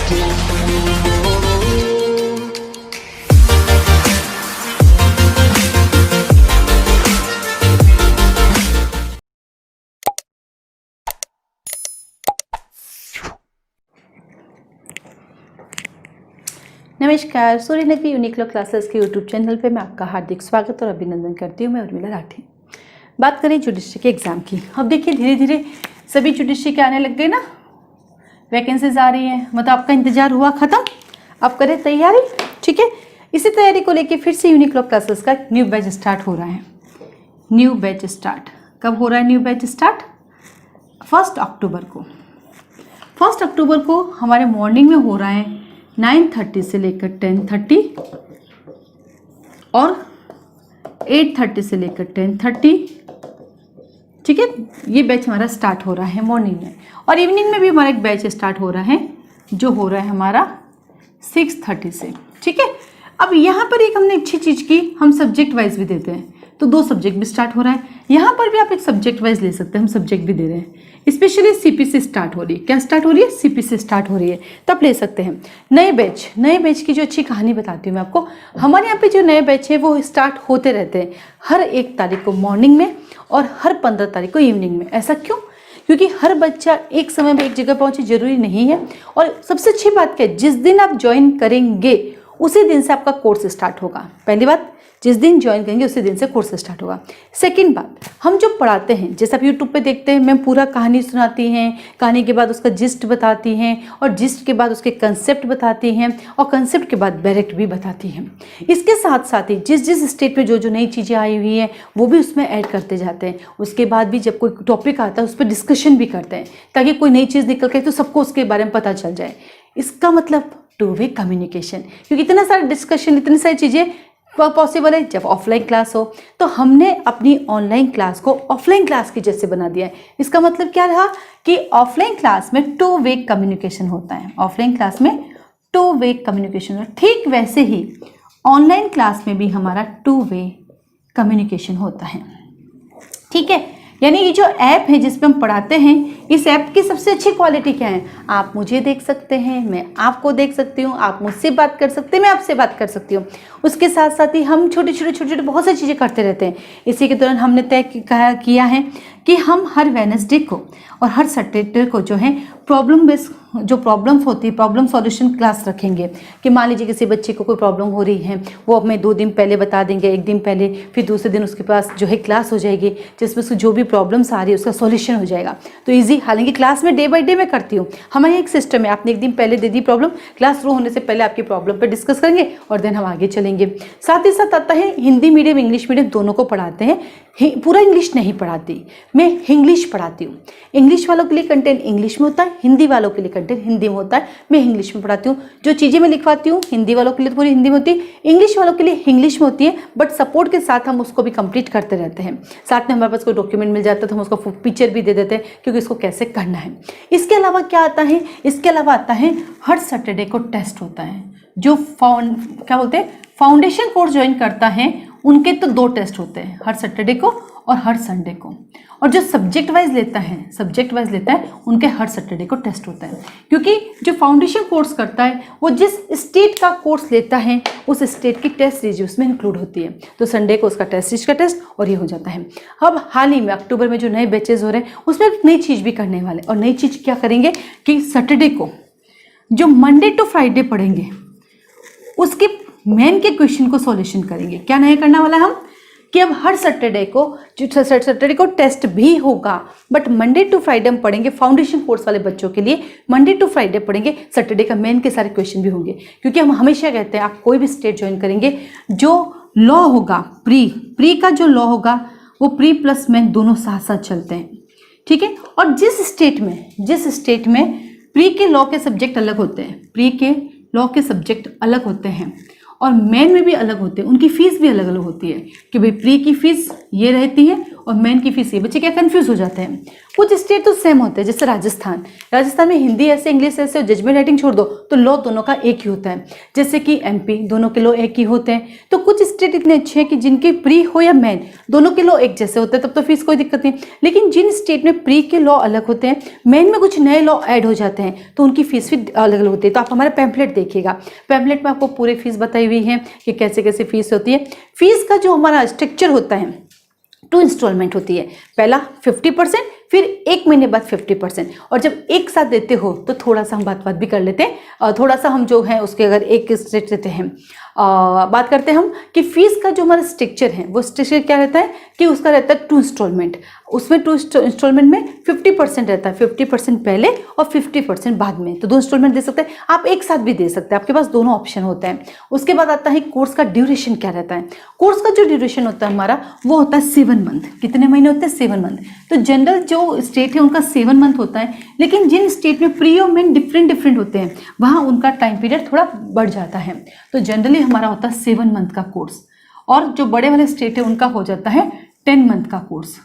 नमस्कार, सूर्य नगरी Uniqlo classes के यूट्यूब चैनल पे मैं आपका हार्दिक स्वागत और अभिनंदन करती हूँ। मैं उर्मिला राठी। बात करें जुडिशरी के एग्ज़ाम की। अब देखिए धीरे धीरे सभी जुडिशरी के आने लग गए ना, वैकेंसीज आ रही हैं, मतलब आपका इंतजार हुआ ख़त्म, अब करें तैयारी। ठीक है, इसी तैयारी को लेकर फिर से यूनिक्लो क्लासेस का न्यू बैच स्टार्ट हो रहा है। न्यू बैच स्टार्ट कब हो रहा है? न्यू बैच स्टार्ट 1 अक्टूबर को। 1 अक्टूबर को हमारे मॉर्निंग में हो रहा है 9:30 से लेकर 10:30 और 8:30 से लेकर 10:30। ठीक है, ये बैच हमारा स्टार्ट हो रहा है मॉर्निंग में। और इवनिंग में भी हमारा एक बैच स्टार्ट हो रहा है जो हो रहा है हमारा 6:30 से। ठीक है, अब यहाँ पर एक हमने अच्छी चीज़ की, हम सब्जेक्ट वाइज भी देते हैं, तो 2 सब्जेक्ट भी स्टार्ट हो रहा है। यहाँ पर भी आप एक सब्जेक्ट वाइज ले सकते हैं, हम सब्जेक्ट भी दे रहे हैं। स्पेशली सीपीसी स्टार्ट हो रही है। क्या स्टार्ट हो रही है? सीपीसी स्टार्ट हो रही है, तब ले सकते हैं। नए बैच की जो अच्छी कहानी बताती हूँ मैं आपको। हमारे यहाँ पे जो नए बैच है वो स्टार्ट होते रहते हैं, हर 1 तारीख को मॉर्निंग में और हर 15 तारीख को इवनिंग में। ऐसा क्यों? क्योंकि हर बच्चा एक समय में एक जगह पहुँचे जरूरी नहीं है। और सबसे अच्छी बात क्या है, जिस दिन आप ज्वाइन करेंगे उसी दिन से आपका कोर्स स्टार्ट होगा। पहली बात, जिस दिन ज्वाइन करेंगे उसी दिन से कोर्स स्टार्ट होगा। सेकंड बात, हम जो पढ़ाते हैं, जैसे आप यूट्यूब पे देखते हैं, मैम पूरा कहानी सुनाती हैं, कहानी के बाद उसका जिस्ट बताती हैं, और जिस्ट के बाद उसके कंसेप्ट बताती हैं, और कंसेप्ट के बाद डायरेक्ट भी बताती हैं। इसके साथ साथ ही जिस स्टेट पे जो नई चीज़ें आई हुई हैं वो भी उसमें ऐड करते जाते हैं। उसके बाद भी जब कोई टॉपिक आता है उस पर डिस्कशन भी करते हैं, ताकि कोई नई चीज़ निकल के तो सबको उसके बारे में पता चल जाए। इसका मतलब 2 वे कम्युनिकेशन, क्योंकि इतना सारा डिस्कशन, इतनी सारी चीज़ें पॉसिबल है जब ऑफलाइन क्लास हो। तो हमने अपनी ऑनलाइन क्लास को ऑफलाइन क्लास की जैसे बना दिया है। इसका मतलब क्या रहा कि ऑफलाइन क्लास में 2 वे कम्युनिकेशन होता है। ऑफलाइन क्लास में 2 वे कम्युनिकेशन होता है। ठीक वैसे ही ऑनलाइन क्लास में भी हमारा 2 वे कम्युनिकेशन होता है। ठीक है, यानी ये जो ऐप है जिसपे हम पढ़ाते हैं, इस ऐप की सबसे अच्छी क्वालिटी क्या है? आप मुझे देख सकते हैं, मैं आपको देख सकती हूँ, आप मुझसे बात कर सकते हैं, मैं आपसे बात कर सकती हूँ। उसके साथ साथ ही हम छोटे छोटे बहुत सारी चीज़ें करते रहते हैं। इसी के दौरान हमने तय किया है कि हम हर वेडनेसडे को और हर सैटरडे को जो है प्रॉब्लम बेस्ड जो प्रॉब्लम्स होती है, प्रॉब्लम सॉल्यूशन क्लास रखेंगे। कि मान लीजिए किसी बच्चे को कोई प्रॉब्लम हो रही है, वो हमें 2 दिन पहले बता देंगे, 1 दिन पहले, फिर दूसरे दिन उसके पास जो है क्लास हो जाएगी जिसमें उसको जो भी प्रॉब्लम्स आ रही है उसका सॉल्यूशन हो जाएगा। तो ईजी, हालांकि क्लास में डे बाय डे मैं करती हूँ। हमारे एक सिस्टम है, आपने 1 दिन पहले दे दी प्रॉब्लम, क्लास शुरू होने से पहले आपकी प्रॉब्लम पर डिस्कस करेंगे और देन हम आगे चलेंगे। साथ ही साथ आता है हिंदी मीडियम इंग्लिश मीडियम दोनों को पढ़ाते हैं। पूरा इंग्लिश नहीं पढ़ाती मैं, इंग्लिश पढ़ाती हूँ। इंग्लिश वालों के लिए कंटेंट इंग्लिश में होता है, हिंदी वालों के लिए कंटेंट हिंदी में होता है। मैं इंग्लिश में पढ़ाती हूँ। जो चीज़ें मैं लिखवाती हूँ हिंदी वालों के लिए तो पूरी हिंदी में होती है, इंग्लिश वालों के लिए इंग्लिश में होती है, बट सपोर्ट के साथ हम उसको भी कंप्लीट करते रहते हैं। साथ में हमारे पास कोई डॉक्यूमेंट मिल जाता है तो हम उसको पिक्चर भी दे देते हैं, क्योंकि इसको कैसे करना है। इसके अलावा क्या आता है? इसके अलावा आता है हर सैटरडे को टेस्ट होता है। जो क्या बोलते हैं, फाउंडेशन कोर्स ज्वाइन करता है उनके तो 2 टेस्ट होते हैं, हर सैटरडे को और हर संडे को। और जो सब्जेक्ट वाइज लेता है उनके हर सैटरडे को टेस्ट होता है। क्योंकि जो फाउंडेशन कोर्स करता है वो जिस स्टेट का कोर्स लेता है उस स्टेट की टेस्ट सीरीज उसमें इंक्लूड होती है। तो संडे को उसका टेस्ट सीरीज का टेस्ट और ये हो जाता है। अब हाल ही में अक्टूबर में जो नए बैचेज हो रहे हैं उसमें एक नई चीज़ भी करने वाले। और नई चीज़ क्या करेंगे कि सैटरडे को जो मंडे टू फ्राइडे पढ़ेंगे उसके मेन के क्वेश्चन को सॉल्यूशन करेंगे। क्या नया करने वाला है हम कि अब हर सैटरडे को टेस्ट भी होगा, बट मंडे टू फ्राइडे हम पढ़ेंगे। फाउंडेशन कोर्स वाले बच्चों के लिए मंडे टू फ्राइडे पढ़ेंगे, सैटरडे का मेन के सारे क्वेश्चन भी होंगे। क्योंकि हम हमेशा कहते हैं आप कोई भी स्टेट ज्वाइन करेंगे, जो लॉ होगा प्री का जो लॉ होगा वो प्री प्लस मेन दोनों साथ साथ चलते हैं। ठीक है, और जिस स्टेट में प्री के लॉ के सब्जेक्ट अलग होते हैं, प्री के लॉ के सब्जेक्ट अलग होते हैं और मेन में भी अलग होते हैं, उनकी फ़ीस भी अलग अलग होती है। कि भाई प्री की फ़ीस ये रहती है और मेन की फीस ये। बच्चे क्या कंफ्यूज हो जाते हैं। कुछ स्टेट तो सेम होते हैं, जैसे राजस्थान में हिंदी ऐसे, इंग्लिश ऐसे, और जजमेंट राइटिंग छोड़ दो तो लॉ दोनों का एक ही होता है। जैसे कि एमपी, दोनों के लॉ एक ही होते हैं। तो कुछ स्टेट इतने अच्छे हैं कि जिनके प्री हो या मेन, दोनों के लॉ एक जैसे होते हैं, तब तो फीस कोई दिक्कत नहीं। लेकिन जिन स्टेट में प्री के लॉ अलग होते हैं, मेन में कुछ नए लॉ ऐड हो जाते हैं, तो उनकी फीस भी अलग अलग होती है। तो आप हमारा पैम्पलेट देखिएगा, पैम्पलेट में आपको पूरी फीस बताई हुई है कि कैसे कैसे फीस होती है। फीस का जो हमारा स्ट्रक्चर होता है, 2 इंस्टॉलमेंट होती है। पहला 50%, फिर 1 महीने बाद 50%। और जब एक साथ देते हो तो थोड़ा सा हम बात भी कर लेते हैं, थोड़ा सा हम जो है उसके अगर एक स्टेट देते हैं, बात करते हैं हम कि फीस का जो हमारा स्ट्रक्चर है वो स्ट्रक्चर क्या रहता है कि उसका रहता है 2 इंस्टॉलमेंट। उसमें 2 इंस्टॉलमेंट में 50% रहता है, 50% पहले और 50% बाद में। तो 2 इंस्टॉलमेंट दे सकते हैं, आप एक साथ भी दे सकते हैं, आपके पास दोनों ऑप्शन होते हैं। उसके बाद आता है कोर्स का ड्यूरेशन क्या रहता है। कोर्स का जो ड्यूरेशन होता है हमारा वो होता है 7 मंथ। कितने महीने होते हैं? 7 मंथ। तो जनरल जो स्टेट है उनका 7 मंथ होता है, लेकिन जिन स्टेट में प्री और मेन डिफरेंट होते हैं वहाँ उनका टाइम पीरियड थोड़ा बढ़ जाता है। तो जनरली हमारा होता है 7 मंथ का कोर्स, और जो बड़े वाले स्टेट है उनका हो जाता है 10 मंथ का कोर्स।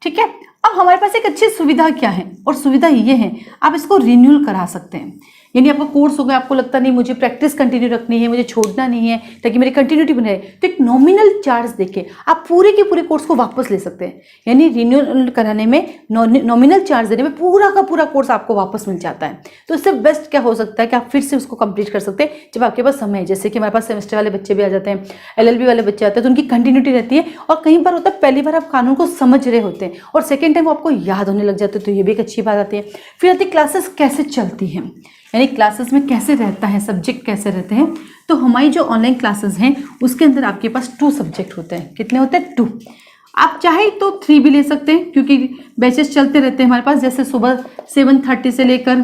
ठीक है। अब हमारे पास एक अच्छी सुविधा क्या है, और सुविधा ये है आप इसको रिन्यूअल करा सकते हैं। यानी आपका कोर्स हो गया, आपको लगता नहीं मुझे प्रैक्टिस कंटिन्यू रखनी है, मुझे छोड़ना नहीं है ताकि मेरी कंटिन्यूटी बने रहे, तो एक नॉमिनल चार्ज देके आप पूरे के पूरे कोर्स को वापस ले सकते हैं। यानी रिन्यूअल कराने में, नॉमिनल चार्ज देने में पूरा का पूरा कोर्स आपको वापस मिल जाता है। तो इससे बेस्ट क्या हो सकता है कि आप फिर से उसको कंप्लीट कर सकते हैं जब आपके पास समय है। जैसे कि हमारे पास सेमेस्टर वाले बच्चे भी आ जाते हैं, LLB वाले बच्चे आते हैं, तो उनकी कंटिन्यूटी रहती है। और कई बार होता है पहली बार आप कानून को समझ रहे होते हैं और सेकेंड टाइम वो आपको याद होने लग जाते हैं, तो ये भी एक अच्छी बात आती है। फिर आती क्लासेस कैसे चलती हैं, यानी क्लासेस में कैसे रहता है, सब्जेक्ट कैसे रहते हैं। तो हमारी जो ऑनलाइन क्लासेस हैं उसके अंदर आपके पास 2 सब्जेक्ट होते हैं। कितने होते हैं? 2। आप चाहे तो 3 भी ले सकते हैं, क्योंकि बैचेस चलते रहते हैं हमारे पास। जैसे सुबह 7:30 से लेकर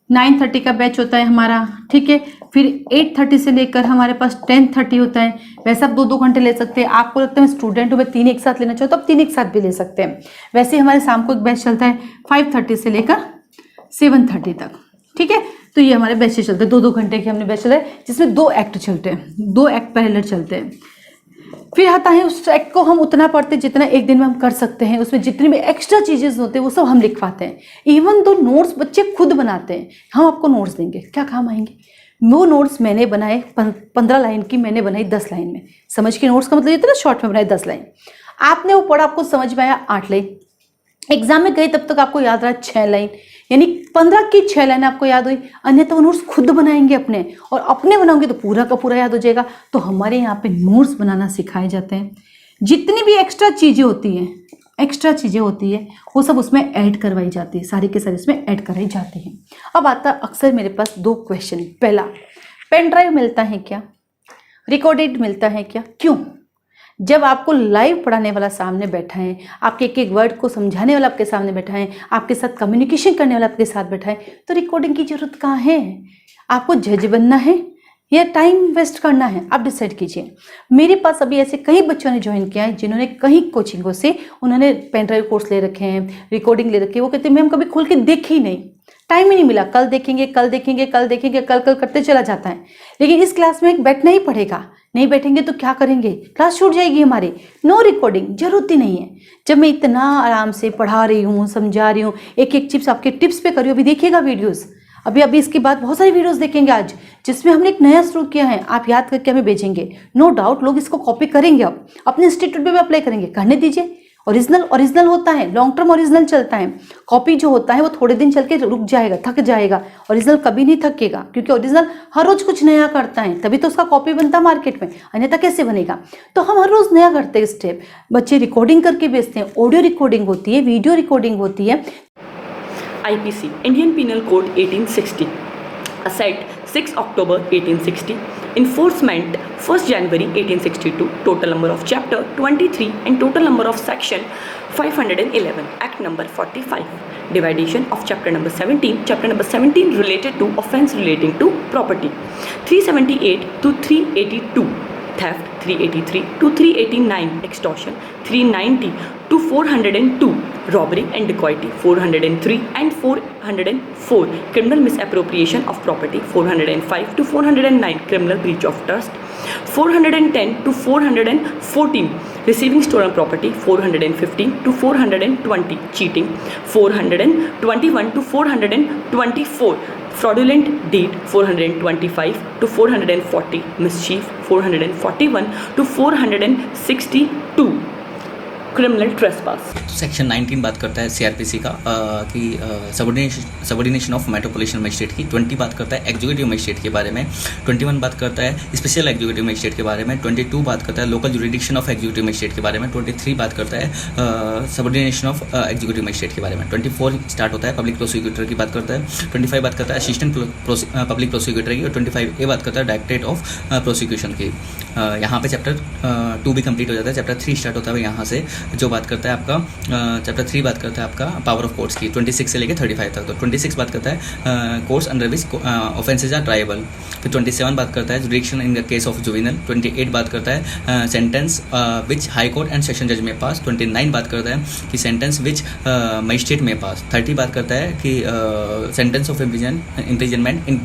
9:30 का बैच होता है हमारा, ठीक है। फिर 8:30 से लेकर हमारे पास 10:30 होता है। वैसे आप 2-2 घंटे ले सकते हैं। आपको लगता है मैं स्टूडेंट हूँ, मैं 3 एक साथ लेना चाहूँ तो आप 3 एक साथ भी ले सकते हैं। वैसे हमारे शाम को एक बैच चलता है 5:30 से लेकर 7:30 तक, ठीक है। तो ये हमारे बैचेस चलते हैं, 2-2 घंटे के हमने बैच चला है, जिसमें 2 एक्ट चलते हैं, 2 एक्ट पैरेलल चलते हैं। फिर आता है उस एक्ट को हम उतना पढ़ते हैं जितना एक दिन में हम कर सकते हैं। उसमें जितनी भी एक्स्ट्रा चीजें होते हैं वो सब हम लिखवाते हैं। इवन तो नोट्स बच्चे खुद बनाते हैं। हम आपको नोट्स देंगे, क्या काम आएंगे? वो नोट्स मैंने बनाए 15 लाइन की, मैंने बनाई 10 लाइन में। समझ के नोट्स का मतलब ये था ना, शॉर्ट में बनाए 10 लाइन। आपने वो पढ़ा, आपको समझ में आया 8 लाइन। एग्जाम में गए तब तक आपको याद रहा 6 लाइन, यानी 15 की 6 लाइन आपको याद हुई। अन्यथा वो नोट्स खुद बनाएंगे अपने, और अपने बनाओगे तो पूरा का पूरा याद हो जाएगा। तो हमारे यहाँ पे नोट्स बनाना सिखाए जाते हैं। जितनी भी एक्स्ट्रा चीज़ें होती है वो सब उसमें ऐड करवाई जाती है, सारी के सारी उसमें ऐड कराई जाती है। अब आता अक्सर मेरे पास 2 क्वेश्चन। पहला, पेन ड्राइव मिलता है क्या? रिकॉर्डेड मिलता है क्या? क्यों? जब आपको लाइव पढ़ाने वाला सामने बैठा है, आपके एक एक वर्ड को समझाने वाला आपके सामने बैठा है, आपके साथ कम्युनिकेशन करने वाला आपके साथ बैठा है, तो रिकॉर्डिंग की जरूरत कहाँ है? आपको जज बनना है या टाइम वेस्ट करना है? आप डिसाइड कीजिए। मेरे पास अभी ऐसे कई बच्चों ने ज्वाइन किया है जिन्होंने कई कोचिंगों से उन्होंने पेन ड्राइव कोर्स ले रखे हैं, रिकॉर्डिंग ले रखी है। वो कहते हैं मैम कभी खोल के देखी ही नहीं, टाइम ही नहीं मिला, कल देखेंगे कल करते चला जाता है। लेकिन इस क्लास में बैठना ही पड़ेगा, नहीं बैठेंगे तो क्या करेंगे? क्लास छूट जाएगी हमारी। नो रिकॉर्डिंग, जरूरत ही नहीं है। जब मैं इतना आराम से पढ़ा रही हूँ, समझा रही हूँ, एक एक चिप्स आपके टिप्स पे करी, अभी देखिएगा वीडियोस, अभी इसके बाद बहुत सारी वीडियोस देखेंगे आज, जिसमें हमने एक नया शुरू किया है। आप याद करके हमें भेजेंगे, नो डाउट लोग इसको कॉपी करेंगे, अब अपने इंस्टीट्यूट में भी अप्लाई करेंगे। करने दीजिए। ओरिजिनल होता है, लॉन्ग टर्म ओरिजिनल चलता है। कॉपी जो होता है वो थोड़े दिन चल के रुक जाएगा, थक जाएगा। ओरिजिनल कभी नहीं थकेगा, क्योंकि ओरिजिनल हर रोज कुछ नया करता है, तभी तो उसका कॉपी बनता है मार्केट में, अन्यथा कैसे बनेगा? तो हम हर रोज नया करते हैं स्टेप। बच्चे रिकॉर्डिंग करके भेजते हैं, ऑडियो रिकॉर्डिंग होती है, वीडियो रिकॉर्डिंग होती है। IPC Indian Penal Code 1860, Asset 6 October 1860, Enforcement 1st January 1862, total number of chapter 23 and total number of section 511, Act number 45, division of chapter number 17 related to offence relating to property, 378 to 382, theft 383 to 389, extortion 390 to 402, robbery and dacoity 403 and 404, criminal misappropriation of property 405 to 409, criminal breach of trust 410 to 414, receiving stolen property 415 to 420, cheating 421 to 424, fraudulent deed 425 to 440, mischief 441 to 462, criminal trespass. Section 19 बात करता है CrPC का कि subordination of metropolitan magistrate की। 20 बात करता है executive magistrate के बारे में। 21 बात करता है स्पेशल एग्जीक्यूटिव मजिस्ट्रेट के बारे में। 22 बात करता है local jurisdiction of executive magistrate के बारे में। 23 बात करता है सबऑर्डिनेशन ऑफ एग्जीक्यूटिव मजिस्ट्रेट के बारे में। 24 स्टार्ट होता है पब्लिक प्रोसिक्यूटर की बात करता है। 25 बात करता है असिस्टेंट पब्लिक प्रोसिक्यूटर की। और 25 बात करता है डायरेक्टरेट ऑफ प्रोसिक्यूशन की। यहाँ पे चैप्टर 2 भी कंप्लीट हो जाता है। चैप्टर 3 स्टार्ट होता है यहाँ से, जो बात करता है आपका चैप्टर 3 बात करता है आपका पावर ऑफ कोर्ट्स की 26 से लेकर 35 तक। तो 26 बात करता है courts under which offences are tribal. फिर 27 बात करता है jurisdiction in the case of juvenile. 28 बात करता है sentence which high court and session जज में पास। 29 बात करता है कि सेंटेंस विच मजिस्ट्रेट में पास। 30 बात करता है कि sentence of imprisonment in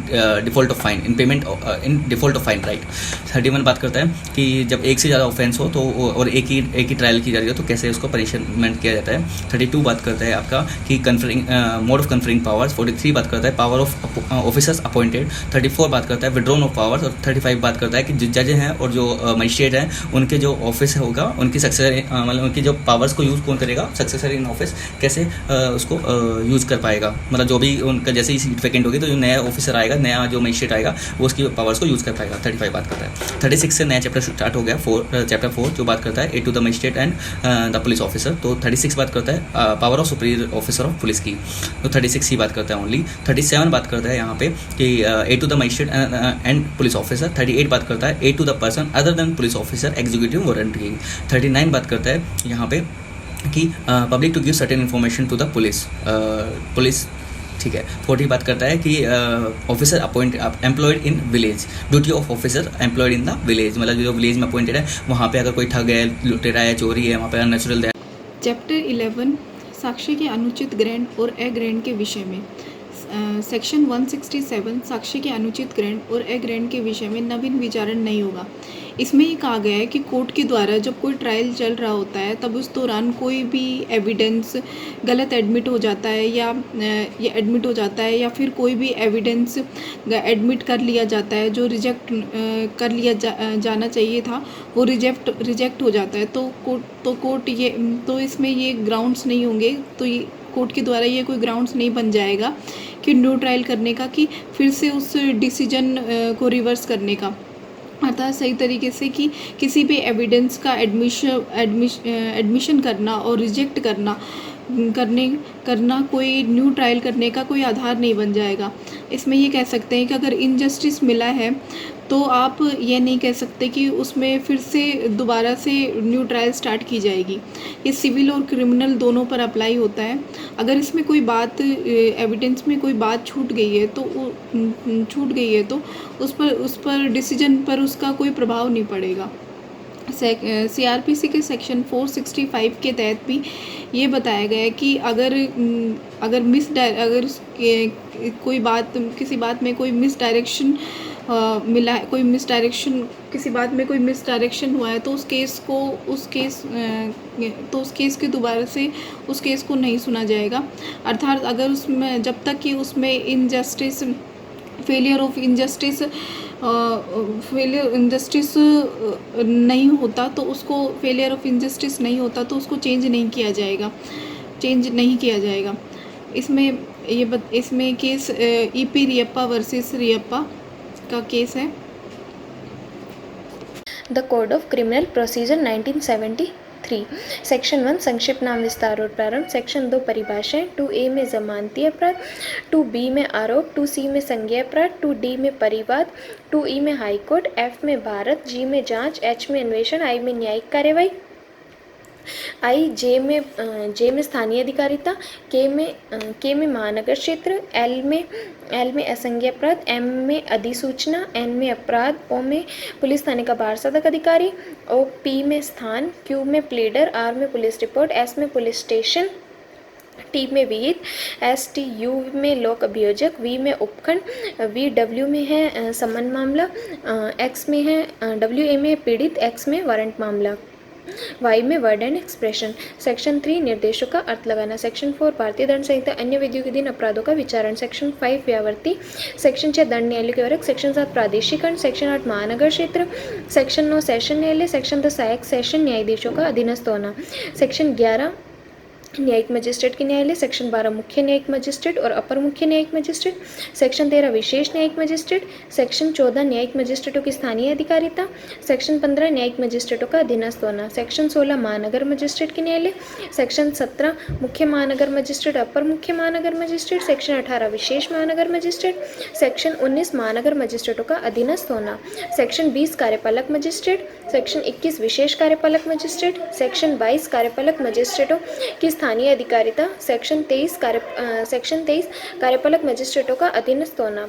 default of fine, in payment in default of fine, right. 31 बात करता है कि जब एक से ज़्यादा ऑफेंस हो तो और एक ही ट्रायल की जा रही हो तो कैसे उसको पनिशमेंट किया जाता है। 32 बात करता है आपका कि conferring mode of conferring powers. 43 बात करता है पावर ऑफ ऑफिसर्स अपॉइंटेड। 34 बात करता है विड्रॉन ऑफ पावर्स। और 35 बात करता है कि जो जज हैं और जो मजिस्ट्रेट हैं उनके जो ऑफिस होगा उनकी सक्सेसर मतलब उनकी जो पावर्स को यूज़ कौन करेगा, सक्सेसर इन ऑफिस कैसे उसको यूज़ कर पाएगा। मतलब जो भी उनका जैसे ही सीट वैकेंट होगी तो जो नया ऑफिसर आएगा, नया जो मजिस्ट्रेट आएगा वो उसकी पावर्स को यूज़ कर पाएगा। 35 बात करता है। 36 से नया चैप्टर स्टार्ट हो गया, चैप्टर 4 जो बात करता है aid to the magistrate and the police officer. तो 36 बात करता है power of superior officer of police की। तो 36 ही बात करता है ओनली। 37 बात करता है यहाँ पे कि aid to the magistrate and police officer. 38 बात करता है aid to the person other than police officer executing warrant की। 39 बात करता है यहाँ पे कि public to give certain information to the police, ठीक है। 40 बात करता है कि officer employed in village, duty of officer employed in the village, मतलब जो विलेज में अपॉइंटेड है वहाँ पे अगर कोई ठग है, लुटेरा है, चोरी है, वहाँ पे अननेचुरल। चैप्टर 11 साक्ष्य के अनुचित ग्रहण और अग्रहण के विषय में। सेक्शन 167 साक्ष्य के अनुचित ग्रहण और अग्रहण के विषय में नवीन विचारण नहीं होगा। इसमें ये कहा गया है कि कोर्ट के द्वारा जब कोई ट्रायल चल रहा होता है तब उस दौरान कोई भी एविडेंस गलत एडमिट हो जाता है या फिर कोई भी एविडेंस एडमिट कर लिया जाता है जो रिजेक्ट कर लिया जाना चाहिए था, वो रिजेक्ट हो जाता है। तो इसमें ये ग्राउंड्स नहीं होंगे, तो ये कोर्ट के द्वारा ये कोई ग्राउंड्स नहीं बन जाएगा कि न्यू ट्रायल करने का, कि फिर से उस डिसीजन को रिवर्स करने का। अर्थात सही तरीके से कि किसी भी एविडेंस का एडमिशन करना और रिजेक्ट करना कोई न्यू ट्रायल करने का कोई आधार नहीं बन जाएगा। इसमें ये कह सकते हैं कि अगर इनजस्टिस मिला है तो आप ये नहीं कह सकते कि उसमें फिर से दोबारा से न्यू ट्रायल स्टार्ट की जाएगी। ये सिविल और क्रिमिनल दोनों पर अप्लाई होता है। अगर इसमें कोई बात एविडेंस में कोई बात छूट गई है तो उस पर डिसीजन पर उसका कोई प्रभाव नहीं पड़ेगा। सीआरपीसी के सेक्शन 465 के तहत भी ये बताया गया है कि अगर किसी बात में कोई मिसडायरेक्शन मिला है, किसी बात में कोई मिसडायरेक्शन हुआ है तो उस केस के दोबारा से उस केस को नहीं सुना जाएगा। अर्थात अगर उसमें जब तक कि उसमें इनजस्टिस फेलियर ऑफ इंजस्टिस नहीं होता तो उसको चेंज नहीं किया जाएगा। इसमें केस ईपी रियप्पा वर्सेस रियप्पा का केस है। The code of criminal procedure 1973। Section 1 संक्षिप्त नाम विस्तार और प्रारंभ। सेक्शन 2 परिभाषाएं। 2A में जमानती अपराध, 2B में आरोप, 2C में संज्ञेय अपराध, 2D में परिवाद, 2E में हाईकोर्ट, F में भारत, G में जांच, H में अन्वेषण, I में न्यायिक कार्यवाही, जे में स्थानीय अधिकारिता, के में महानगर क्षेत्र, एल में असंज्ञेय अपराध, एम में अधिसूचना, एन में अपराध, ओ में पुलिस थाने का बारसाधक अधिकारी, ओ पी में स्थान, क्यू में प्लीडर, आर में पुलिस रिपोर्ट, एस में पुलिस स्टेशन, टी में विहित, एस टी यू में लोक अभियोजक, वी में उपखंड, वी डब्ल्यू में है समन मामला, एक्स में है डब्ल्यू ए में पीड़ित, एक्स में वारंट मामला। वाई में वर्ड एंड एक्सप्रेशन। सेक्शन 3 निर्देशों का अर्थ लगाना। सेक्शन 4 भारतीय दंड संहिता अन्य विधियों के अधीन अपराधों का विचारण। सेक्शन 5 व्यावर्ती। सेक्शन 6 दंड न्यायालय के वर्ग। सेक्शन 7 प्रादेशिकरण। सेक्शन 8 महानगर क्षेत्र। सेक्शन 9 सेशन न्यायालय। सेक्शन 10 सहायक सेशन न्यायाधीशों का अधीनस्थ होना। सेक्शन 11 न्यायिक मजिस्ट्रेट के न्यायालय। सेक्शन 12 मुख्य न्यायिक मजिस्ट्रेट और अपर मुख्य न्यायिक मजिस्ट्रेट। सेक्शन 13 विशेष न्यायिक मजिस्ट्रेट। सेक्शन 14 न्यायिक मजिस्ट्रेटों की स्थानीय अधिकारिता। सेक्शन 15 न्यायिक मजिस्ट्रेटों का अधीनस्थ होना। सेक्शन 16 महानगर मजिस्ट्रेट के न्यायालय। सेक्शन 17 मुख्य महानगर मजिस्ट्रेट अपर मुख्य महानगर मजिस्ट्रेट। सेक्शन 18 विशेष महानगर मजिस्ट्रेट। सेक्शन 19 महानगर मजिस्ट्रेटों का अधीनस्थ होना। सेक्शन 20 कार्यपालक मजिस्ट्रेट। सेक्शन 21 विशेष कार्यपालक मजिस्ट्रेट। सेक्शन 22 कार्यपालक मजिस्ट्रेटों की स्थानीय अधिकारिता। सेक्शन 23 कार्यपालक मजिस्ट्रेटों का अधीनस्थ होना।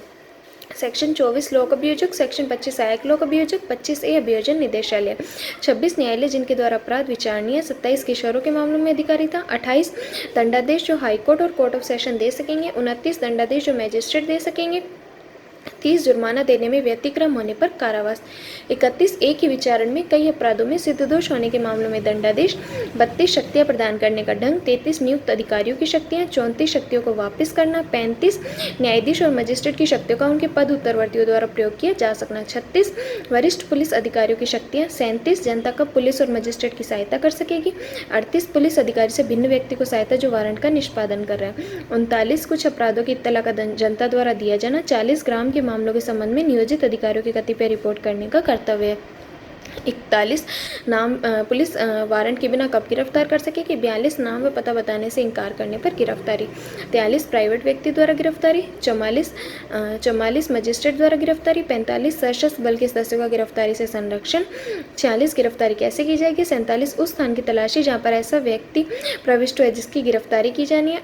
सेक्शन 24 लोक अभियोजक। सेक्शन 25 सहायक लोक अभियोजक। 25A अभियोजन निदेशालय। 26 न्यायालय जिनके द्वारा अपराध विचारणीय। 27 किशोरों के मामलों में अधिकारिता। 28 दंडादेश जो हाईकोर्ट और कोर्ट ऑफ सेशन दे सकेंगे। 29 दंडादेश जो मैजिस्ट्रेट दे सकेंगे। 30 जुर्माना देने में व्यतिक्रम होने पर कारावास। 31 एक ही विचारण में कई अपराधों में सिद्ध दोष होने के मामलों में दंडादेश। 32 शक्तियां प्रदान करने का ढंग। 33 नियुक्त अधिकारियों की शक्तियां। 34 शक्तियों को वापस करना। 35 न्यायाधीश और मजिस्ट्रेट की शक्तियों का उनके पद उत्तरवर्तियों द्वारा प्रयोग किया जा सकना। 36 वरिष्ठ पुलिस अधिकारियों की शक्तियां। 37 जनता कब पुलिस और मजिस्ट्रेट की सहायता कर सकेगी। 38 पुलिस अधिकारी से भिन्न व्यक्ति को सहायता जो वारंट का निष्पादन कर रहा है। 39 कुछ अपराधों की इत्तला का जनता द्वारा दिया जाना। 40 ग्राम के मामलों के संबंध में नियोजित अधिकारियों की कतिपय रिपोर्ट करने का कर्तव्य है। 41 नाम पुलिस वारंट के बिना कब गिरफ्तार कर सकेगी। 42 नाम व पता बताने से इनकार करने पर गिरफ्तारी। 43 प्राइवेट व्यक्ति द्वारा गिरफ्तारी। 44 मजिस्ट्रेट द्वारा गिरफ्तारी। 45 सशस्त्र बल के सदस्यों का गिरफ्तारी से संरक्षण। 46 गिरफ्तारी कैसे की जाएगी। 47 उस स्थान की तलाशी जहाँ पर ऐसा व्यक्ति प्रविष्ट है जिसकी गिरफ्तारी की जानी है।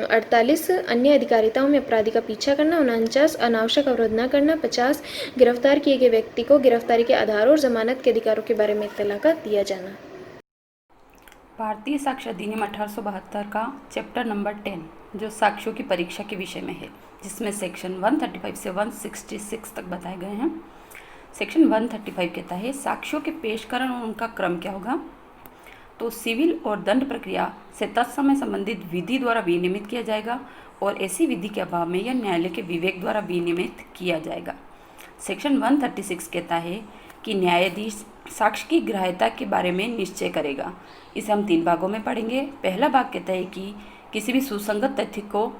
48 अन्य अधिकारिताओं में अपराधी का पीछा करना। 49 अनावश्यक अवरोध न करना। 50 गिरफ्तार किए गए व्यक्ति को गिरफ्तारी के आधार और जमानत के अधिकारों के बारे में इत्तला का दिया जाना। भारतीय साक्ष्य अधिनियम 1872 का चैप्टर नंबर 10 जो साक्ष्यों की परीक्षा के विषय में है, जिसमें सेक्शन 135 से 166 तक बताए गए हैं। सेक्शन 135 कहता है साक्ष्यों के पेशकरण और उनका क्रम क्या होगा। तो सिविल और दंड प्रक्रिया से तत्समय संबंधित विधि द्वारा विनियमित किया जाएगा और ऐसी विधि के अभाव में यह न्यायालय के विवेक द्वारा विनियमित किया जाएगा। सेक्शन 136 कहता है कि न्यायाधीश साक्ष्य की ग्राह्यता के बारे में निश्चय करेगा। इसे हम 3 भागों में पढ़ेंगे। पहला भाग कहता है कि किसी भी सुसंगत तथ्य को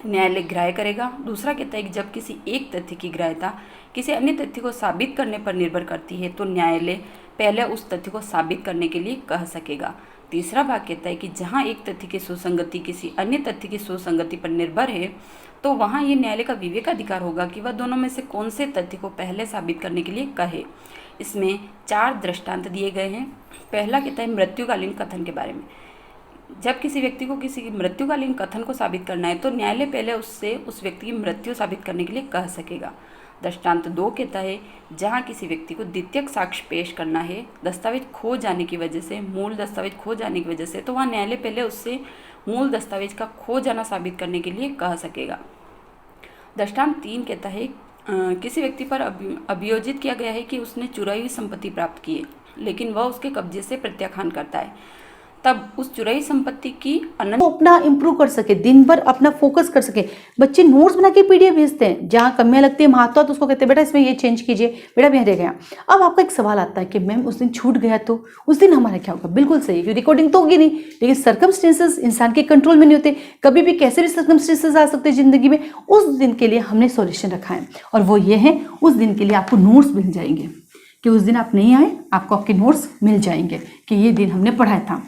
न्यायालय ग्राह्य करेगा। दूसरा कहता है कि जब किसी एक तथ्य की ग्राह्यता किसी अन्य तथ्य को साबित करने पर निर्भर करती है तो न्यायालय पहले उस तथ्य को साबित करने के लिए कह सकेगा। तीसरा भाग कहता है कि जहाँ एक तथ्य की सुसंगति किसी अन्य तथ्य की सुसंगति पर निर्भर है तो वहाँ ये न्यायालय का विवेकाधिकार होगा कि वह दोनों में से कौन से तथ्य को पहले साबित करने के लिए कहे। इसमें 4 दृष्टांत दिए गए हैं। पहला कहता है मृत्युकालीन कथन के बारे में। जब किसी व्यक्ति को किसी मृत्युकालीन कथन को साबित करना है तो न्यायालय पहले उससे उस व्यक्ति की मृत्यु साबित करने के लिए कह सकेगा। दृष्टांत 2 कहता है जहाँ किसी व्यक्ति को द्वितीयक साक्ष्य पेश करना है दस्तावेज खो जाने की वजह से, मूल दस्तावेज खो जाने की वजह से, तो वहाँ न्यायालय पहले उससे मूल दस्तावेज का खो जाना साबित करने के लिए कह सकेगा। दृष्टांत 3 कहता है किसी व्यक्ति पर अभियोजित किया गया है कि उसने चुराई हुई संपत्ति प्राप्त की है, लेकिन वह उसके कब्जे से प्रत्याख्यान करता है। तब उस चुराई संपत्ति की वो अपना इम्प्रूव कर सके, दिन भर अपना फोकस कर सके। बच्चे नोट्स बना के पीडीएफ भेजते हैं, जहाँ कमियां लगती है महात्मा तो उसको कहते हैं बेटा इसमें ये चेंज कीजिए, बेटा भी रह गया। अब आपका एक सवाल आता है कि मैम उस दिन छूट गया तो उस दिन हमारा क्या होगा। बिल्कुल सही, क्योंकि रिकॉर्डिंग तो होगी नहीं, लेकिन सर्कमस्टेंसेस इंसान के कंट्रोल में नहीं होते, कभी भी कैसे भी सर्कमस्टेंसेस आ सकते हैं जिंदगी में। उस दिन के लिए हमने सॉल्यूशन रखा है और वो ये है उस दिन के लिए आपको नोट्स मिल जाएंगे कि उस दिन आप नहीं आए आपको आपके नोट्स मिल जाएंगे कि ये दिन हमने पढ़ाया था।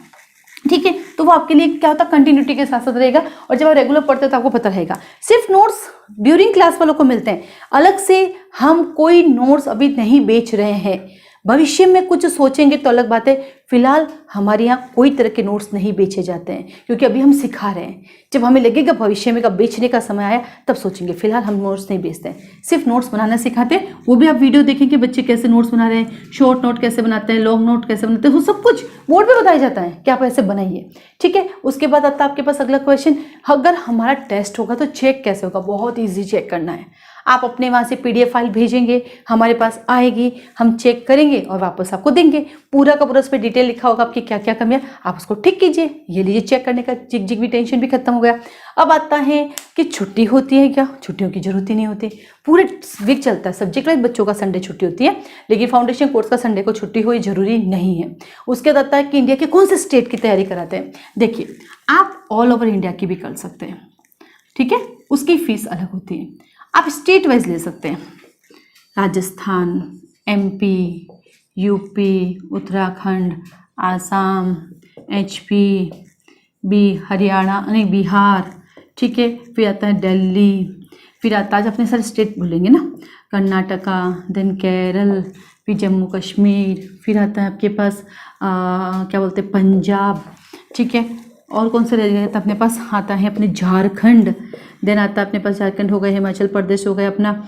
ठीक है, तो वो आपके लिए क्या होता है कंटिन्यूटी के साथ साथ रहेगा और जब आप रेगुलर पढ़ते हो तो आपको पता रहेगा। सिर्फ नोट्स ड्यूरिंग क्लास वालों को मिलते हैं, अलग से हम कोई नोट्स अभी नहीं बेच रहे हैं। भविष्य में कुछ सोचेंगे तो अलग बात है। फिलहाल हमारे यहाँ कोई तरह के नोट्स नहीं बेचे जाते हैं, क्योंकि अभी हम सिखा रहे हैं। जब हमें लगेगा भविष्य में कब बेचने का समय आया तब सोचेंगे। फिलहाल हम नोट्स नहीं बेचते हैं, सिर्फ नोट्स बनाना सिखाते हैं। वो भी आप वीडियो देखेंगे बच्चे कैसे नोट्स बना रहे हैं, शॉर्ट नोट कैसे बनाते हैं, लॉन्ग नोट कैसे बनाते हैं, वो सब कुछ बोर्ड पे बताया जाता है कि आप ऐसे बनाइए। ठीक है, उसके बाद आता है आपके पास अगला क्वेश्चन, अगर हमारा टेस्ट होगा तो चेक कैसे होगा। बहुत ईजी चेक करना है। आप अपने वहाँ से PDF फाइल भेजेंगे, हमारे पास आएगी, हम चेक करेंगे और वापस आपको देंगे। पूरा का पूरा उस पर डिटेल लिखा होगा आपकी क्या क्या कमियाँ, आप उसको ठीक कीजिए। ये लीजिए चेक करने का जिग भी टेंशन भी खत्म हो गया। अब आता है कि छुट्टी होती है क्या? छुट्टियों की जरूरत ही नहीं होती, पूरे वीक चलता है। सब्जेक्ट वाइज बच्चों का संडे छुट्टी होती है, लेकिन फाउंडेशन कोर्स का संडे को छुट्टी होई जरूरी नहीं है। उसके बाद आता है कि इंडिया के कौन से स्टेट की तैयारी कराते हैं। देखिए, आप ऑल ओवर इंडिया की भी कर सकते हैं, ठीक है, उसकी फीस अलग होती है। आप स्टेट वाइज ले सकते हैं, Rajasthan, MP, UP, Uttarakhand, Assam, HP, Haryana नहीं बिहार, ठीक है, फिर आता है दिल्ली, फिर आता है अपने सारे स्टेट बोलेंगे ना, कर्नाटका, देन केरल, फिर जम्मू कश्मीर, फिर आता है आपके पास क्या बोलते हैं पंजाब, ठीक है, और कौन से रह गए तो अपने पास आता है अपने झारखंड, देन आता है अपने पास झारखंड हो गया, हिमाचल प्रदेश हो गया, अपना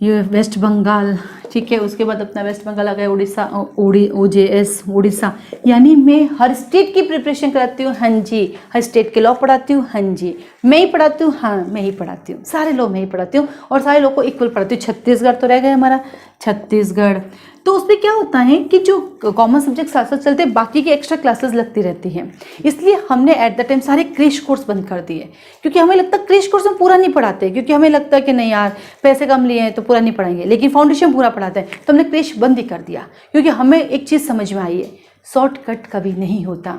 ये वेस्ट बंगाल, ठीक है, उसके बाद अपना वेस्ट बंगाल आ गया, उड़ीसा, OJS उड़ीसा। यानी मैं हर स्टेट की प्रिपरेशन कराती हूँ, हाँ जी, हर स्टेट के लॉ पढ़ाती हूँ, हाँ जी, मैं ही पढ़ाती हूँ, हाँ मैं ही पढ़ाती हूँ, सारे लॉ मैं ही पढ़ाती हूँ और सारे लोग को इक्वल पढ़ाती हूँ। छत्तीसगढ़ तो रह गया हमारा, छत्तीसगढ़, तो उसमें क्या होता है कि जो कॉमन सब्जेक्ट साथ साथ चलते हैं, बाकी की एक्स्ट्रा क्लासेस लगती रहती हैं। इसलिए हमने एट द टाइम सारे क्रैश कोर्स बंद कर दिए, क्योंकि हमें लगता है क्रैश कोर्स हम पूरा नहीं पढ़ाते, क्योंकि हमें लगता है कि नहीं यार पैसे कम लिए हैं तो पूरा नहीं पढ़ाएंगे, लेकिन फाउंडेशन पूरा पढ़ाते हैं, तो हमने क्रैश बंद ही कर दिया। क्योंकि हमें एक चीज़ समझ में आई है, शॉर्टकट कभी नहीं होता,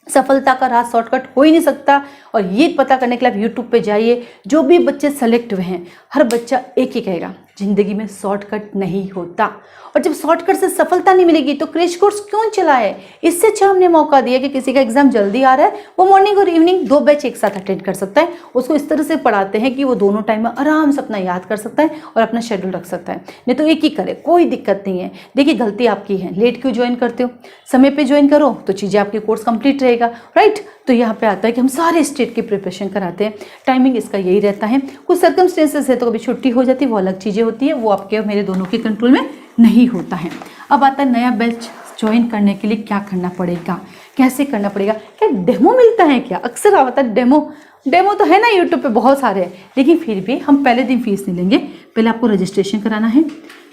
सफलता का राज शॉर्टकट हो ही नहीं सकता। और ये पता करने के लिए आप यूट्यूब पे जाइए, जो भी बच्चे सेलेक्ट हुए हैं हर बच्चा एक ही कहेगा, जिंदगी में शॉर्टकट नहीं होता। और जब शॉर्टकट से सफलता नहीं मिलेगी तो क्रैश कोर्स क्यों चलाए। इससे अच्छा हमने मौका दिया कि किसी का एग्जाम जल्दी आ रहा है, वो मॉर्निंग और इवनिंग 2 बैच एक साथ अटेंड कर सकता है। उसको इस तरह से पढ़ाते हैं कि वो दोनों टाइम में आराम से अपना याद कर सकता है और अपना शेड्यूल रख सकता है। नहीं तो एक ही करे, कोई दिक्कत नहीं है। देखिए गलती आपकी है, लेट क्यों ज्वाइन करते हो, समय पे ज्वाइन करो तो चीज़ें आपकी कोर्स कंप्लीट रहेगा, राइट। तो यहाँ पे आता है कि हम सारे स्टेट की प्रिपरेशन कराते हैं। टाइमिंग इसका यही रहता है। कुछ सर्कमस्टेंसेस है तो कभी छुट्टी हो जाती है, वो अलग चीज़ें होती है, वो आपके और मेरे दोनों के कंट्रोल में नहीं होता है। अब आता है नया बैच ज्वाइन करने के लिए क्या करना पड़ेगा, कैसे करना पड़ेगा, क्या डेमो मिलता है क्या। अक्सर आता है डेमो तो है ना यूट्यूब पे बहुत सारे हैं, लेकिन फिर भी हम पहले दिन फीस नहीं लेंगे। पहले आपको रजिस्ट्रेशन कराना है,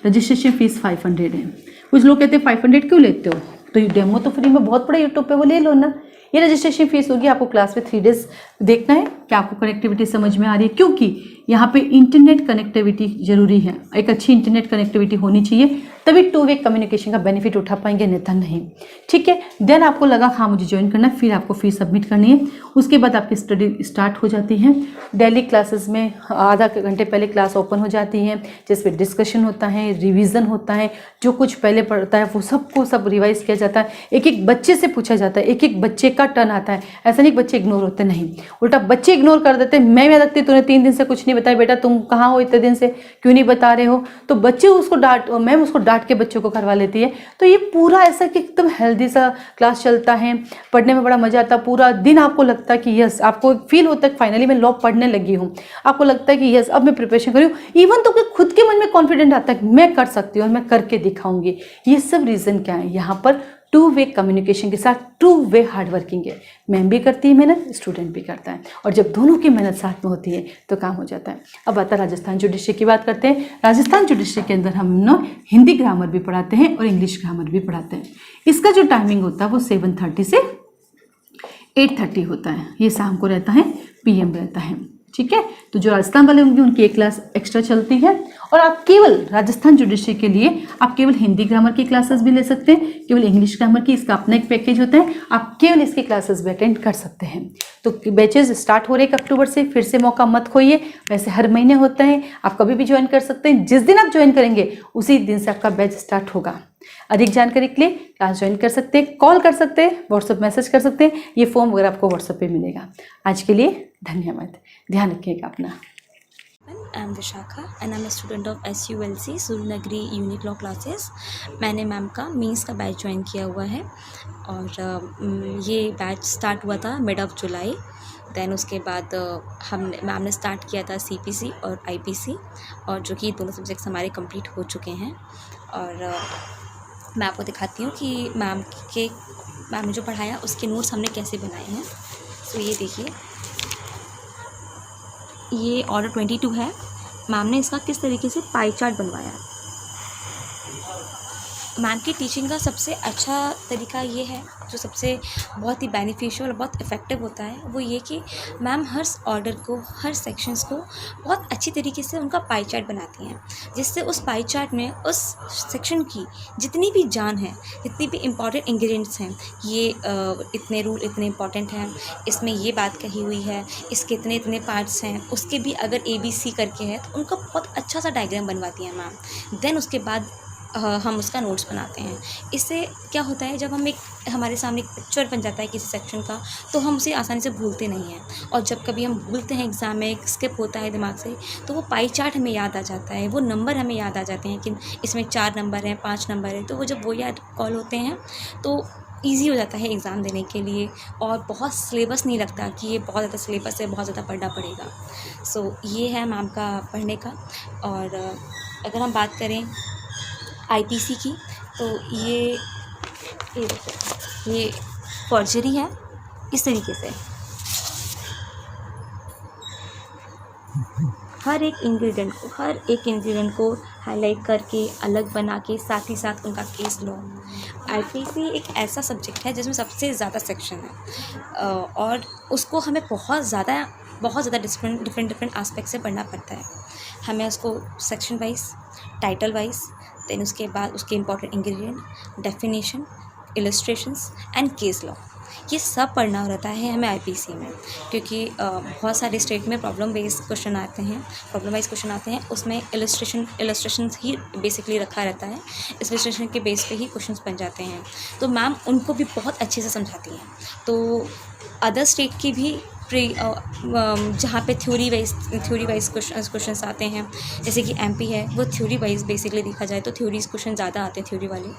रजिस्ट्रेशन फीस 500 है। कुछ लोग कहते हैं 500 क्यों लेते हो, तो ये डेमो तो फ्री में बहुत पड़ा यूट्यूब पे, वो ले लो ना। ये रजिस्ट्रेशन फीस होगी। आपको क्लास में 3 डेज देखना है कि आपको कनेक्टिविटी समझ में आ रही है, क्योंकि यहाँ पे इंटरनेट कनेक्टिविटी जरूरी है। एक अच्छी इंटरनेट कनेक्टिविटी होनी चाहिए, तभी 2 वे कम्युनिकेशन का बेनिफिट उठा पाएंगे, नहीं नहीं, ठीक है। देन आपको लगा हाँ मुझे ज्वाइन करना है, फिर आपको फीस सबमिट करनी है। उसके बाद आपकी स्टडी स्टार्ट हो जाती है। डेली क्लासेस में आधा घंटे पहले क्लास ओपन हो जाती है, जिस पे डिस्कशन होता है, रिवीजन होता है, जो कुछ पहले पढ़ता है वो सबको सब रिवाइज किया जाता है। एक एक बच्चे से पूछा जाता है, एक एक बच्चे का टर्न आता है। ऐसा नहीं बच्चे इग्नोर होते, नहीं, उल्टा बच्चे इग्नोर कर देते हैं। मैं याद रखती तूने 3 दिन से कुछ नहीं बताया, बेटा तुम कहाँ हो, इतने दिन से क्यों नहीं बता रहे हो। तो बच्चे उसको मैम उसको डांट के बच्चों को करवा लेती है। तो ये पूरा ऐसा कि एकदम हेल्दी सा क्लास चलता है, पढ़ने में बड़ा मजा आता है। पूरा दिन आपको लगता है कि यस, आपको फील होता है फाइनली मैं लॉ पढ़ने लगी हूँ। आपको लगता है कि यस अब मैं प्रिपरेशन करी हूँ। इवन तो खुद के मन में कॉन्फिडेंट आता है कि मैं कर सकती हूँ और मैं करके दिखाऊंगी। ये सब रीज़न क्या है, यहाँ पर 2 वे कम्युनिकेशन के साथ 2 वे हार्ड वर्किंग है। मैम भी करती है मेहनत, स्टूडेंट भी करता है, और जब दोनों की मेहनत साथ में होती है तो काम हो जाता है। अब आता है राजस्थान जुडिशरी की बात करते हैं। राजस्थान जुडिशरी के अंदर हम लोग हिंदी ग्रामर भी पढ़ाते हैं और इंग्लिश ग्रामर भी पढ़ाते हैं। इसका जो टाइमिंग होता है वो 7:30 से 8:30 होता है। ये शाम को रहता है, PM रहता है, ठीक है। तो जो राजस्थान वाले होंगे उनकी एक क्लास एक्स्ट्रा चलती है। और आप केवल राजस्थान जुडिशरी के लिए आप केवल हिंदी ग्रामर की क्लासेस भी ले सकते हैं, केवल इंग्लिश ग्रामर की, इसका अपना एक पैकेज होता है, आप केवल इसकी क्लासेस भी अटेंड कर सकते हैं। तो बैचेज स्टार्ट हो रहे हैं अक्टूबर से, फिर से मौका मत खोइए। वैसे हर महीने होता है, आप कभी भी ज्वाइन कर सकते हैं। जिस दिन आप ज्वाइन करेंगे उसी दिन से आपका बैच स्टार्ट होगा। अधिक जानकारी के लिए क्लास ज्वाइन कर सकते हैं, कॉल कर सकते हैं, व्हाट्सएप मैसेज कर सकते हैं। ये फॉर्म वगैरह आपको व्हाट्सएप पे मिलेगा। आज के लिए धन्यवाद, ध्यान रखिएगा अपना। I am Vishakha and I am a student of SULC Suryanagari unique law classes. मैंने मैम का मीन्स का बैच ज्वाइन किया हुआ है और ये बैच स्टार्ट हुआ था मिड ऑफ जुलाई। दैन उसके बाद मैम ने स्टार्ट किया था CPC और IPC, और जो कि दोनों सब्जेक्ट्स हमारे कंप्लीट हो चुके हैं। और मैं आपको दिखाती हूँ कि मैम ने जो पढ़ाया उसके नोट्स हमने कैसे बनाए हैं। तो ये देखिए, ये ऑर्डर 22 है। मैम ने इसका किस तरीके से पाई चार्ट बनवाया है। मैम की टीचिंग का सबसे अच्छा तरीका ये है, जो सबसे बहुत ही बेनिफिशियल और बहुत इफ़ेक्टिव होता है, वो ये कि मैम हर ऑर्डर को, हर सेक्शंस को बहुत अच्छी तरीके से उनका पाई चार्ट बनाती हैं, जिससे उस पाई चार्ट में उस सेक्शन की जितनी भी जान है, जितनी भी इम्पॉर्टेंट इंग्रेडिएंट्स हैं, ये इतने रूल इतने इम्पॉर्टेंट हैं, इसमें ये बात कही हुई है, इसके इतने इतने पार्ट्स हैं, उसके भी अगर ABC करके है तो उनका बहुत अच्छा सा डायग्राम बनवाती हैं मैम। देन उसके बाद हम उसका नोट्स बनाते हैं। इससे क्या होता है, जब हमारे सामने एक पिक्चर बन जाता है किसी सेक्शन का, तो हम उसे आसानी से भूलते नहीं हैं। और जब कभी हम भूलते हैं, एग्ज़ाम में स्किप होता है दिमाग से, तो वो पाई चार्ट हमें याद आ जाता है, वो नंबर हमें याद आ जाते हैं कि इसमें 4 नंबर हैं, 5 नंबर है। तो वो जब वो याद कॉल होते हैं तो ईज़ी हो जाता है एग्ज़ाम देने के लिए, और बहुत सिलेबस नहीं लगता कि ये बहुत ज़्यादा सिलेबस है, बहुत ज़्यादा पढ़ना पड़ेगा। सो ये है मैम का पढ़ने का। और अगर हम बात करें IPC की, तो ये फॉर्जरी है इस तरीके से। हर एक इंग्रेडिएंट को हाईलाइट करके, अलग बना के, साथ ही साथ उनका केस लो। IPC एक ऐसा सब्जेक्ट है जिसमें सबसे ज़्यादा सेक्शन है, और उसको हमें बहुत ज़्यादा डिफरेंट एस्पेक्ट से पढ़ना पड़ता है। हमें उसको section wise, title wise, then उसके बाद उसके important ingredient, definition, illustrations and case law, ये सब पढ़ना रहता है हमें IPC में। क्योंकि बहुत सारे स्टेट में प्रॉब्लम वाइज क्वेश्चन आते हैं, उसमें इलस्ट्रेशन ही बेसिकली रखा रहता है। इलस्ट्रेशन के बेस पे ही क्वेश्चंस बन जाते हैं, तो मैम उनको भी बहुत अच्छे से समझाती हैं। तो अदर स्टेट की भी जहाँ पे थ्योरी वाइज क्वेश्चंस आते हैं, जैसे कि MP है, वो थ्योरी वाइज बेसिकली देखा जाए तो थ्योरीज क्वेश्चन ज़्यादा आते हैं, थ्योरी वाले।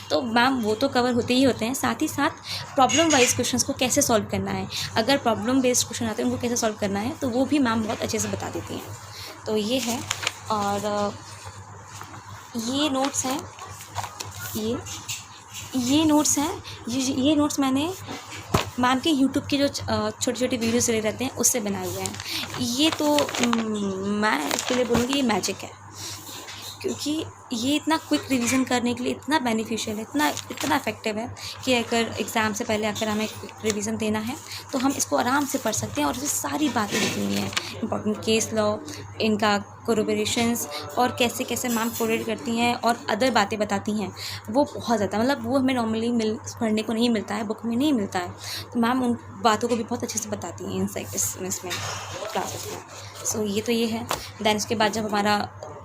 तो मैम वो तो कवर होते हैं, साथ ही साथ प्रॉब्लम वाइज क्वेश्चंस को कैसे सॉल्व करना है, अगर प्रॉब्लम बेस्ड क्वेश्चन आते हैं उनको कैसे सॉल्व करना है, तो वो भी मैम बहुत अच्छे से बता देती हैं। तो ये है। और ये नोट्स हैं, ये नोट्स मैंने मैम के यूट्यूब के जो छोटे छोटे वीडियोस ले रहते हैं उससे बनाए हुए हैं। ये तो मैं इसके लिए बोलूँगी ये मैजिक है, क्योंकि ये इतना क्विक रिवीजन करने के लिए इतना बेनिफिशियल है, इतना इफेक्टिव है कि अगर एग्ज़ाम से पहले अगर हमें रिवीजन देना है तो हम इसको आराम से पढ़ सकते हैं। और इसमें सारी बातें लिखी हुई हैं, इंपॉर्टेंट केस लॉ, इनका कोरोबरेशंस, और कैसे कैसे मैम कोरिलेट करती हैं और अदर बातें बताती हैं। वो बहुत ज़्यादा, मतलब वो हमें नॉर्मली पढ़ने को नहीं मिलता है, बुक में नहीं मिलता है। तो मैम उन बातों को भी बहुत अच्छे से बताती हैं इसमें क्लासेस में। सो ये है। दैन उसके बाद जब हमारा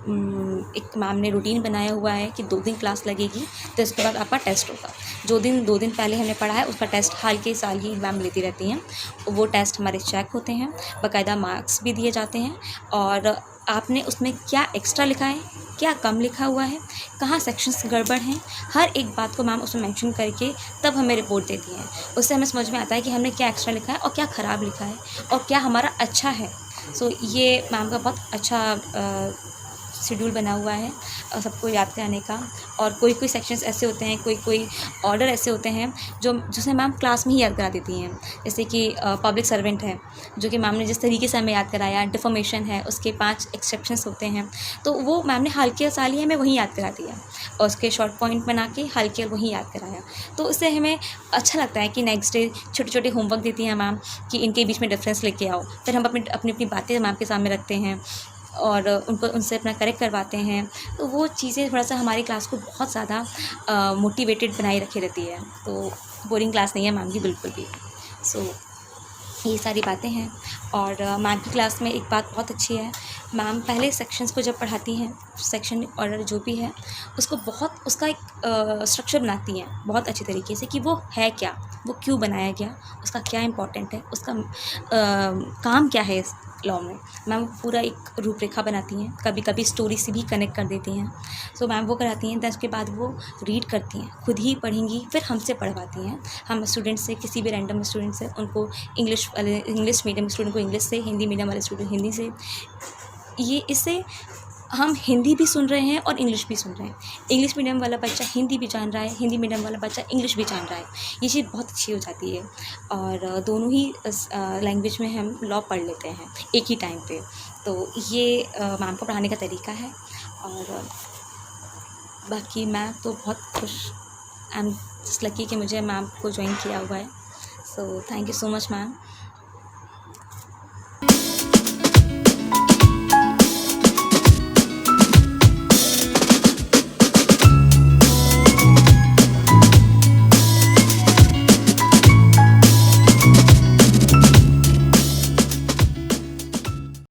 एक मैम ने रूटीन बनाया हुआ है कि 2 दिन क्लास लगेगी, तो उसके बाद आपका टेस्ट होगा। 2 दिन पहले हमने पढ़ा है उसका टेस्ट हाल के साल ही मैम लेती रहती हैं। वो टेस्ट हमारे चेक होते हैं, बाकायदा मार्क्स भी दिए जाते हैं, और आपने उसमें क्या एक्स्ट्रा लिखा है, क्या कम लिखा हुआ है, कहाँ सेक्शंस गड़बड़ हैं, हर एक बात को मैम उसमें मेंशन करके तब हमें रिपोर्ट देती हैं। उससे हमें समझ में आता है कि हमने क्या एक्स्ट्रा लिखा है और क्या ख़राब लिखा है और क्या हमारा अच्छा है। सो ये मैम का बहुत अच्छा शेड्यूल बना हुआ है सबको याद कराने का। और कोई सेक्शंस ऐसे होते हैं, कोई ऑर्डर ऐसे होते हैं जिसे मैम क्लास में ही याद करा देती हैं। जैसे कि पब्लिक सर्वेंट है, जो कि मैम ने जिस तरीके से हमें याद कराया। डिफॉर्मेशन है, उसके 5 एक्सेप्शंस होते हैं, तो वो मैम ने हल्के साल ही हमें वहीं याद करा दिया, और उसके शॉर्ट पॉइंट बना के हल्के वहीं याद कराया। तो उससे हमें अच्छा लगता है कि नेक्स्ट डे छोटे छोटे होमवर्क देती हैं मैम कि इनके बीच में डिफरेंस लेके आओ। फिर हम अपनी बातें मैम के सामने रखते हैं और उनसे अपना करेक्ट करवाते हैं। तो वो चीज़ें थोड़ा सा हमारी क्लास को बहुत ज़्यादा मोटिवेटेड बनाए रखे रहती है। तो बोरिंग क्लास नहीं है मैम की बिल्कुल भी। सो ये सारी बातें हैं। और मैम की क्लास में एक बात बहुत अच्छी है, मैम पहले सेक्शंस को जब पढ़ाती हैं, सेक्शन ऑर्डर जो भी है उसका एक स्ट्रक्चर बनाती हैं बहुत अच्छी तरीके से कि वो है क्या, वो क्यों बनाया गया, उसका क्या इम्पोर्टेंट है, उसका काम क्या है लॉ में। मैम पूरा एक रूपरेखा बनाती हैं, कभी कभी स्टोरी से भी कनेक्ट कर देती हैं। सो मैम वो कराती हैं, 10 के बाद वो रीड करती हैं, खुद ही पढ़ेंगी, फिर हमसे पढ़वाती हैं। हम स्टूडेंट से, किसी भी रैंडम स्टूडेंट से, उनको इंग्लिश मीडियम स्टूडेंट को इंग्लिश से, हिंदी मीडियम वाले स्टूडेंट हिंदी से, ये इससे हम हिंदी भी सुन रहे हैं और इंग्लिश भी सुन रहे हैं। इंग्लिश मीडियम वाला बच्चा हिंदी भी जान रहा है, हिंदी मीडियम वाला बच्चा इंग्लिश भी जान रहा है। ये चीज़ बहुत अच्छी हो जाती है और दोनों ही लैंग्वेज में हम लॉ पढ़ लेते हैं एक ही टाइम पे। तो ये मैम को पढ़ाने का तरीका है। और बाकी मैं तो बहुत खुश, आई एम जस्ट लकी कि मुझे मैम को ज्वाइन किया हुआ है। So thank you so much ma'am.